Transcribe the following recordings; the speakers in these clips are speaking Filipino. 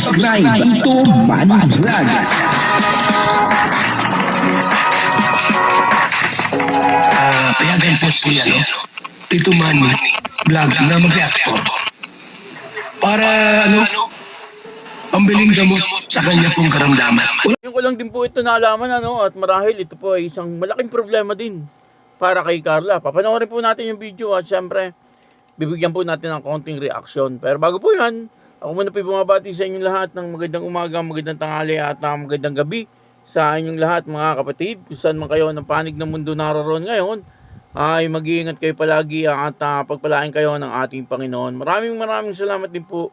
subscribe dito Manny Vlog. Payagan po si Tito Manny Vlog na mag-reactor para pambiling gamot sa kanya pong karamdaman. Yung ko lang din po ito nalaman at marahil ito po ay isang malaking problema din para kay Carla. Papanoorin po natin yung video at syempre bibigyan po natin ng konting reaction. Pero bago po yan, ako muna po bumabati sa inyong lahat ng magandang umaga, magandang tanghali at magandang gabi sa inyong lahat mga kapatid. Kung saan man kayo ng panig ng mundo naroon ngayon, ay mag-iingat kayo palagi at pagpalain kayo ng ating Panginoon. Maraming salamat din po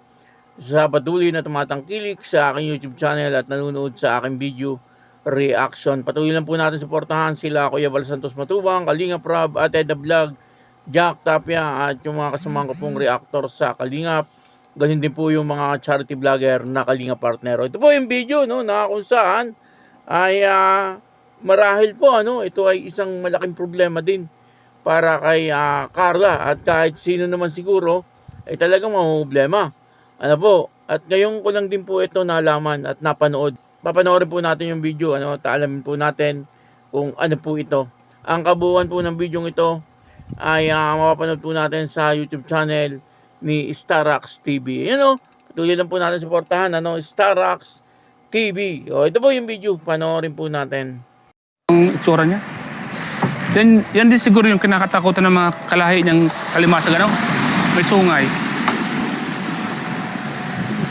sa patuloy na tumatangkilik sa aking YouTube channel at nanonood sa aking video reaction. Patuloy lang po natin suportahan sila Kuya Val Santos Matubang, Kalinga Prab, at Eda Vlog, Jack Tapia at yung mga kasamahan ko pong reactor sa Kalingap. Ganun din po yung mga charity vlogger na Kalinga partner. Ito po yung video na kung saan ay marahil po ito ay isang malaking problema din para kay Carla at kahit sino naman siguro ay talagang problema. Ano po, at ngayon ko lang din po ito nalaman at napanood. Papanoorin po natin yung video, alamin po natin kung ano po ito. Ang kabuuan po ng video ito ay mapapanood po natin sa YouTube channel ni Starax TV. Patuloy lang po natin suportahan, Starax TV. Ito po yung video, panoorin po natin. Ang itsura niya. Yan din siguro yung kinakatakutan ng mga kalahi niyang kalimasag, may sungay.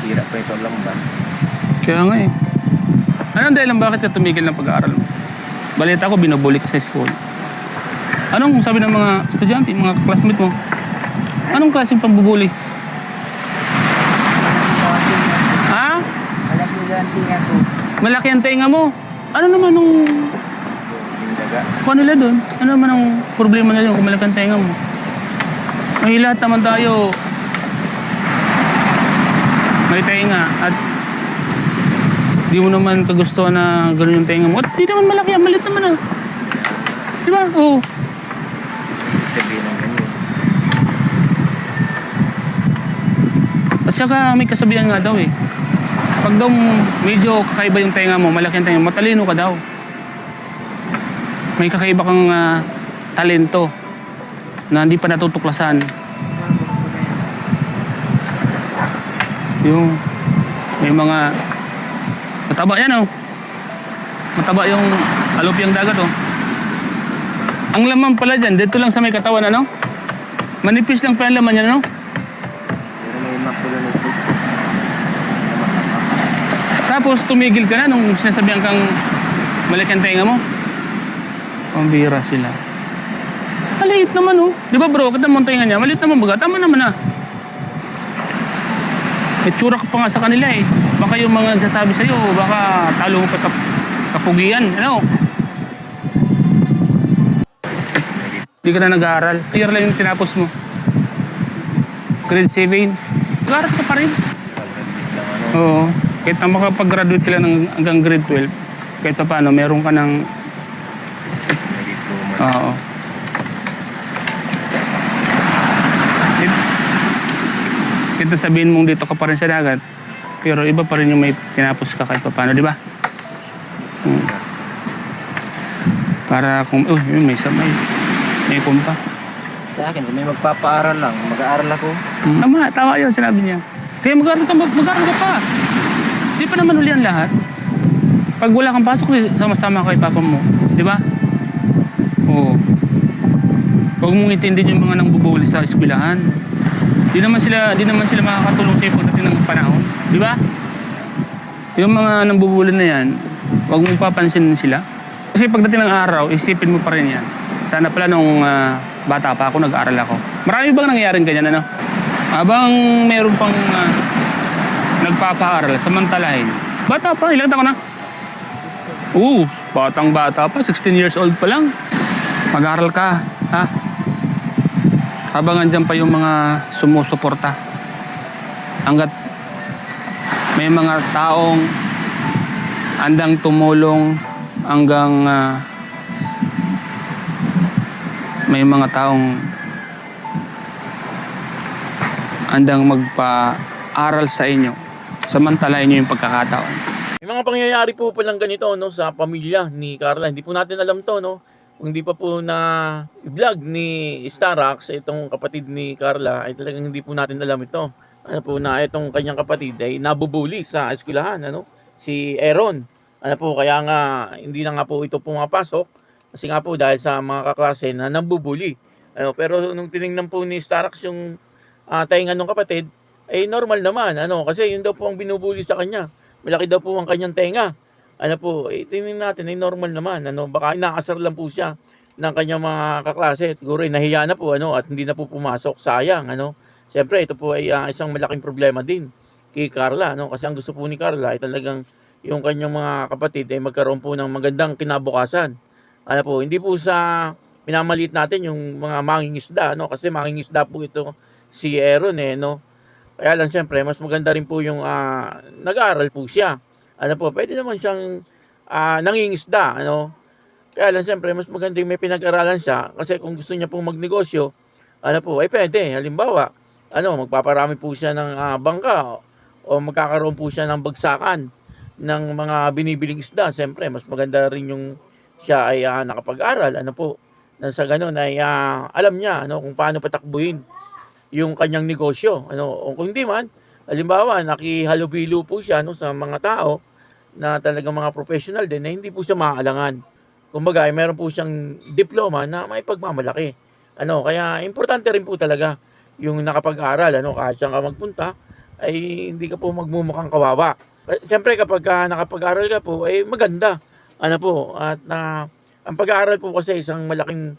Sira pa ito lang ba? Kaya nga eh. Anong dahilan bakit ka tumigil ng pag-aaral mo? Balita ko, binubuli ka sa school. Anong sabi ng mga estudyante, mga classmate mo? Anong klaseng pambubuli? Ha? Malaki lang tinga ko. Malaki ang tenga mo. Ano naman nung... Yung daga. Kung nila doon? Ano naman ang problema nila kung malaki ang tenga mo? May lahat naman tayo may tenga at di mo naman kagustuhan na gano'n yung tenga mo. At di naman malaki, malit naman Diba? Oo. Sabihin ng ganyan. At saka may kasabihan nga daw eh. Pag daw medyo kakaiba yung tenga mo, malaki ang tenga mo, matalino ka daw. May kakaiba kang talento na hindi pa natutuklasan. Yung may mga mataba yan mataba yung alupyang dagat ang laman pala dyan dito lang sa may katawan manipis lang pala ang laman yan Pero may makulo nito. tapos tumigil ka na nung sinasabihan kang malaki ang tenga mo. Pambira sila. Maliit naman di ba bro, kita mo ang tenga niya maliit naman baga, tama naman may tsura ka pa nga sa kanila eh. Baka yung mga nagsasabi sa'yo, baka talo mo pa sa kapugian. Hindi ka na nag-aaral. Year lang yung tinapos mo. Grade 7. Nag-aaral ka pa rin. Oo. Kahit na makapag-graduate ka lang hanggang grade 12, kahit na paano, meron ka ng... Oo. Kita sabihin mong dito ka pa rin sa dagat, pero iba pa rin yung may tinapos ka kahit paano, di ba? Para kung, may samay, may kumpa. Sa akin, kung may magpapaaral lang, mag-aaral ako. Tama yun, sinabi niya. Kaya mag-aaral ka pa. Di pa naman uli ang lahat. Pag wala kang pasok, sama-sama kay papa mo, di ba? Oo. Huwag mong intindihin yung mga nangbubuli sa eskwelahan. Di naman sila makakatulong sa'yo pagdating ng panahon, di ba? Yung mga nambubulan na yan, huwag mong papansinin sila. Kasi pagdating ng araw, isipin mo pa rin yan. Sana pala nung bata pa ako, nag-aaral ako. Marami bang nangyayaring ganyan, Habang meron pang nagpapaaral, samantalahin. Bata pa, ilang taon na? Batang-bata pa, 16 years old pa lang. Mag-aaral ka, ha? Habang andyan pa yung mga sumusuporta. Hanggat may mga taong andang tumulong, hanggang may mga taong handang magpa-aral sa inyo, Samantalahin nyo yung pagkakataon. May mga pangyayari po palang ganito, no, sa pamilya ni Carla. Hindi po natin alam to, no. Kung hindi pa po na i-vlog ni Starax, itong kapatid ni Carla, ay talagang hindi po natin alam ito. Ano po na itong kanyang kapatid ay nabubuli sa eskwelahan, ano, si Aaron. Ano po, kaya nga hindi na nga po ito pumapasok kasi nga po dahil sa mga kaklase na nambubuli. Ano, pero nung tiningnan po ni Starax yung tainga ng kapatid, ay normal naman, ano, kasi yun daw po ang binubuli sa kanya. Malaki daw po ang kanyang tenga. Ano po, tingnan natin, ay normal naman. Ano, baka inaasar lang po siya ng kanyang mga kaklase. Siguro ay nahiya na po, ano, at hindi na po pumasok. Sayang, ano. Siyempre, ito po ay isang malaking problema din kay Carla, ano. Kasi ang gusto po ni Carla ay talagang yung kanyang mga kapatid ay magkaroon po ng magandang kinabukasan. Ano po, hindi po sa minamaliit natin yung mga mangingisda, no? Kasi mangingisda po ito si Aaron, no? Kaya lang siyempre, mas maganda rin po yung nag-aaral po siya. Ano po, pwede naman siyang nangingisda, ano. Kaya lang siyempre, mas maganda yung may pinag-aralan siya. Kasi kung gusto niya pong magnegosyo, ano po, ay pwede. Halimbawa, ano, magpaparami po siya ng bangka o magkakaroon po siya ng bagsakan ng mga binibiling isda. Siyempre, mas maganda rin yung siya ay nakapag-aral. Ano po, na sa ganun ay alam niya ano, kung paano patakbuhin yung kanyang negosyo. Ano, o kung hindi man, halimbawa, nakihalubilo po siya no, sa mga tao na talagang mga professional din na hindi po siya maaalangan. Kumbaga, ay meron po siyang diploma na may pagmamalaki. Ano, kaya importante rin po talaga yung nakapag-aral. Ano, kahit saan ka magpunta, ay hindi ka po magmumukhang kawawa. Siyempre, kapag nakapag-aral ka po, ay maganda. Ano po, at ang pag-aaral po kasi isang malaking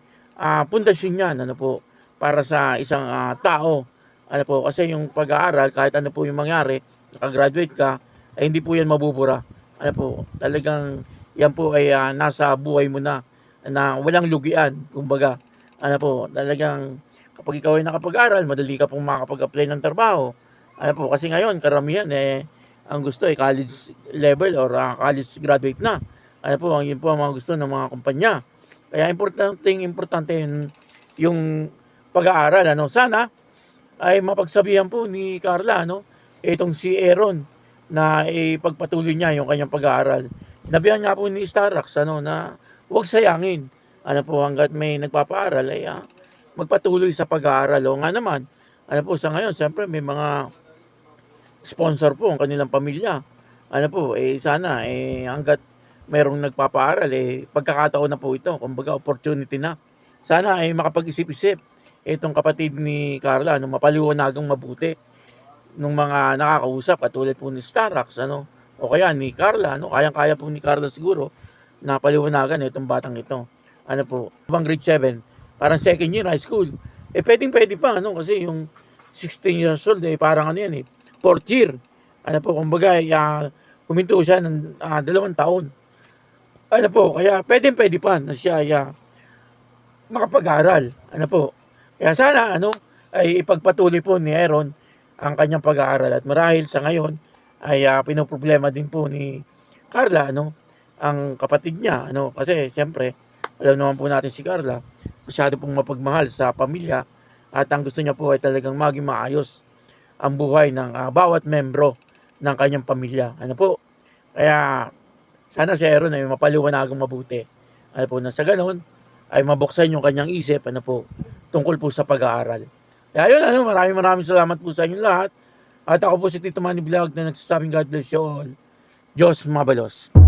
pundasyon yan. Ano po, para sa isang tao. Ano po, kasi yung pag-aaral, kahit ano po yung mangyari, nakagraduate ka, ay hindi po yan mabubura. Ano po, talagang yan po ay nasa buhay mo na walang lugian, kumbaga. Ano po, talagang kapag ikaw ay nakapag-aral, madali ka pong makapag-apply ng trabaho. Ano po, kasi ngayon, karamihan ang gusto ay college level or college graduate na. Ano po, yun po ang mga gusto ng mga kumpanya. Kaya importante yung pag-aaral, ano. Sana ay mapagsabihan po ni Carla, ano, itong si Aaron na ipagpatuloy niya yung kanyang pag-aaral. Nabihan nga po ni Starax, ano, na huwag sayangin. Ano po, hanggat may nagpapaaral ay magpatuloy sa pag-aaral. O nga naman, ano po, sa ngayon, siyempre may mga sponsor po ang kanilang pamilya. Ano po, sana, hanggat mayroong nagpapaaral, pagkakataon na po ito, kumbaga opportunity na. Sana ay makapag-isip-isip itong kapatid ni Carla, ano, mapaliwanagang mabuti nung mga nakakausap, katulad po ni Starax, ano, o kaya ni Carla, ano, kayang-kaya po ni Carla siguro na paliwanagan itong batang ito. Ano po, bang grade 7, parang second year high school. Pwedeng-pwede pa, ano, kasi yung 16 years old, parang ano yan, fourth year. Ano po, kumbaga, huminto siya ng 2 taon. Ano po, kaya pwedeng-pwede pa na siya makapag-aral. Ano po, kaya sana, ano, ay ipagpatuloy po ni Aaron ang kanyang pag-aaral. At marahil sa ngayon, ay pinoproblema din po ni Carla, ano, ang kapatid niya, ano, kasi siyempre, alam naman po natin si Carla, masyado pong mapagmahal sa pamilya at ang gusto niya po ay talagang maging maayos ang buhay ng bawat membro ng kanyang pamilya. Ano po? Kaya sana si Aaron ay mapaliwanagang mabuti. Ano po, na sa ganun ay mabuksan yung kanyang isip, ano po, tungkol po sa pag-aaral. Kaya yun, ano, maraming salamat po sa inyong lahat. At ako po si Tito Manny Vlog na nagsasabing God bless you all. Diyos mabalos.